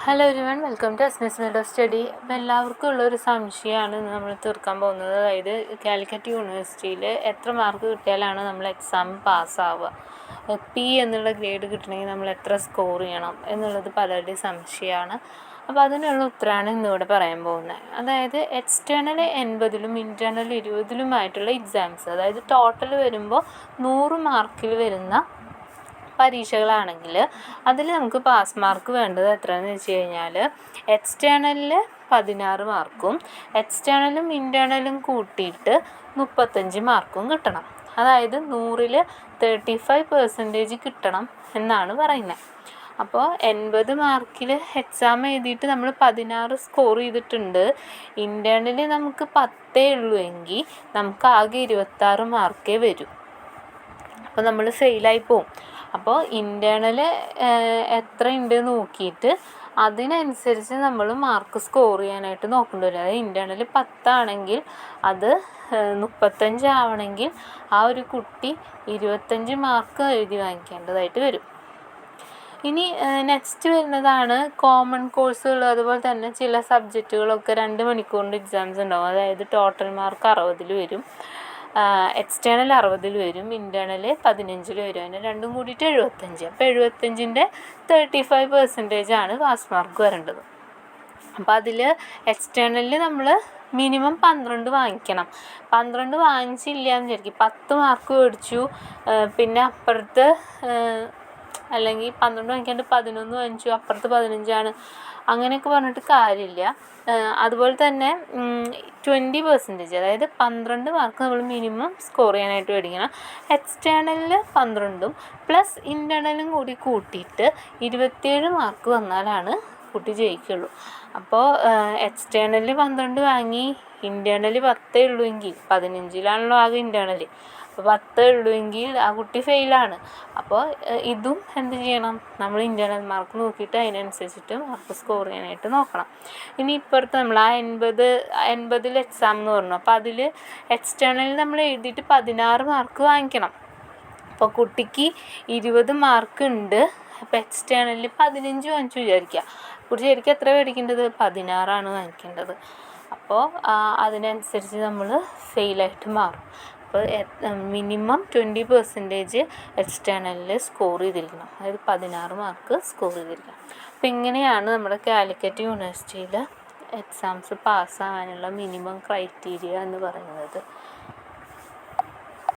Hello everyone, welcome to Esmis med of study. അപ്പോൾ എല്ലാവർക്കും ഉള്ളൊരു സംശയമാണ് നമ്മൾ തീർക്കാൻ പോകുന്നത്. അതായത് കാലിക്കറ്റ് യൂണിവേഴ്സിറ്റിയിൽ എത്ര മാർക്ക് കിട്ടിയാലാണ് നമ്മൾ എക്സാം പാസ്സാവുക, പി എന്നുള്ള ഗ്രേഡ് കിട്ടണമെങ്കിൽ നമ്മൾ എത്ര സ്കോർ ചെയ്യണം എന്നുള്ളത് പലരുടെയും സംശയമാണ്. അപ്പോൾ അതിനുള്ള ഉത്തരമാണ് ഇന്നിവിടെ പറയാൻ പോകുന്നത്. അതായത് എക്സ്റ്റേണൽ 80-ലും ഇൻറ്റേർണൽ 20-ലുമായിട്ടുള്ള എക്സാംസ്, അതായത് ടോട്ടൽ വരുമ്പോൾ 100 മാർക്കിൽ വരുന്ന പരീക്ഷകളാണെങ്കിൽ അതിൽ നമുക്ക് പാസ് മാർക്ക് വേണ്ടത് എത്രയെന്ന് വെച്ച് കഴിഞ്ഞാൽ എക്സ്റ്റേണലിൽ 16 മാർക്കും എക്സ്റ്റേണലും ഇൻറ്റേർണലും കൂട്ടിയിട്ട് 35 മാർക്കും കിട്ടണം. അതായത് 100-ൽ 35% കിട്ടണം എന്നാണ് പറയുന്നത്. അപ്പോൾ 80 മാർക്കിൽ എക്സാം എഴുതിയിട്ട് നമ്മൾ 16 സ്കോർ ചെയ്തിട്ടുണ്ട്. ഇൻറ്റേർണലിൽ നമുക്ക് 10 ഉള്ളൂ എങ്കിൽ നമുക്ക് ആകെ 26 മാർക്കേ വരൂ. അപ്പോൾ നമ്മൾ ഫെയിലായി പോവും. അപ്പോൾ ഇൻറ്റേർണൽ എത്ര ഉണ്ട് നോക്കിയിട്ട് അതിനനുസരിച്ച് നമ്മൾ മാർക്ക് സ്കോർ ചെയ്യാനായിട്ട് നോക്കേണ്ടി വരും. അതായത് ഇൻറ്റേർണൽ 10 ആണെങ്കിൽ അത് 35 ആവണമെങ്കിൽ ആ ഒരു കുട്ടി 25 മാർക്ക് എഴുതി വാങ്ങിക്കേണ്ടതായിട്ട് വരും. ഇനി നെക്സ്റ്റ് വരുന്നതാണ് കോമൺ കോഴ്സുകൾ. അതുപോലെ തന്നെ ചില സബ്ജക്റ്റുകളൊക്കെ 2 മണിക്കൂറിൻ്റെ എക്സാംസ് ഉണ്ടാവും. അതായത് ടോട്ടൽ മാർക്ക് 60-ൽ വരും, എക്സ്റ്റേണൽ 60-ൽ വരും, ഇൻറ്റേർണൽ 15-ൽ വരും. അതിന് രണ്ടും കൂടിയിട്ട് 75. അപ്പോൾ 75-ൻ്റെ 35% പാസ് മാർക്ക് വരേണ്ടത്. അപ്പോൾ അതിൽ എക്സ്റ്റേണലിൽ നമ്മൾ മിനിമം 12 വാങ്ങിക്കണം. 12 വാങ്ങിച്ചില്ല എന്ന് വിചാരിക്കും, 10 മാർക്ക് മേടിച്ചു, പിന്നെ അപ്പുറത്ത് അല്ലെങ്കിൽ 12 വാങ്ങിക്കാണ്ട് 11 വാങ്ങിച്ചു, അപ്പുറത്ത് 15 അങ്ങനെയൊക്കെ പറഞ്ഞിട്ട് കാര്യമില്ല. അതുപോലെ തന്നെ 20%, അതായത് 12 മാർക്ക് നമ്മൾ മിനിമം സ്കോർ ചെയ്യാനായിട്ട് മേടിക്കണം. എക്സ്റ്റേണലിൽ 12 പ്ലസ് ഇൻറ്റേർണലും കൂടി കൂട്ടിയിട്ട് 27 മാർക്ക് വന്നാലാണ് കുട്ടി ജയിക്കുള്ളൂ. അപ്പോൾ എക്സ്റ്റേണലിൽ 12 വാങ്ങി, ഇൻറ്റേർണൽ 10 ഉള്ളൂ എങ്കിൽ 15-ലാണല്ലോ ആകെ ഇൻറ്റേർണൽ, അപ്പോൾ 10 ഉള്ളൂ എങ്കിൽ ആ കുട്ടി ഫെയിലാണ്. അപ്പോൾ ഇതും എന്ത് ചെയ്യണം, നമ്മൾ ഇൻറ്റേർണൽ മാർക്ക് നോക്കിയിട്ട് അതിനനുസരിച്ചിട്ട് മാർക്ക് സ്കോർ ചെയ്യാനായിട്ട് നോക്കണം. ഇനി ഇപ്പുറത്ത് നമ്മൾ ആ 80-ൽ എക്സാം എന്ന് പറഞ്ഞു. അപ്പോൾ അതിൽ എക്സ്റ്റേണലിൽ നമ്മൾ എഴുതിയിട്ട് 16 മാർക്ക് വാങ്ങിക്കണം. അപ്പോൾ കുട്ടിക്ക് 20 മാർക്ക് ഉണ്ട്. അപ്പോൾ എക്സ്റ്റേണലിൽ 15 വാങ്ങിച്ചു വിചാരിക്കുക, കുട്ടി ശരിക്കും എത്ര മേടിക്കേണ്ടത്? 16 വാങ്ങിക്കേണ്ടത്. അപ്പോൾ അതിനനുസരിച്ച് നമ്മൾ ഫെയിലായിട്ട് മാറും. അപ്പോൾ മിനിമം 20% എക്സ്റ്റേണലിൽ സ്കോർ ചെയ്തിരിക്കണം, അതായത് 16 മാർക്ക് സ്കോർ ചെയ്തിരിക്കണം. അപ്പോൾ ഇങ്ങനെയാണ് നമ്മുടെ കാലിക്കറ്റ് യൂണിവേഴ്സിറ്റിയിൽ എക്സാംസ് പാസ്സാകാനുള്ള മിനിമം ക്രൈറ്റീരിയ എന്ന് പറയുന്നത്.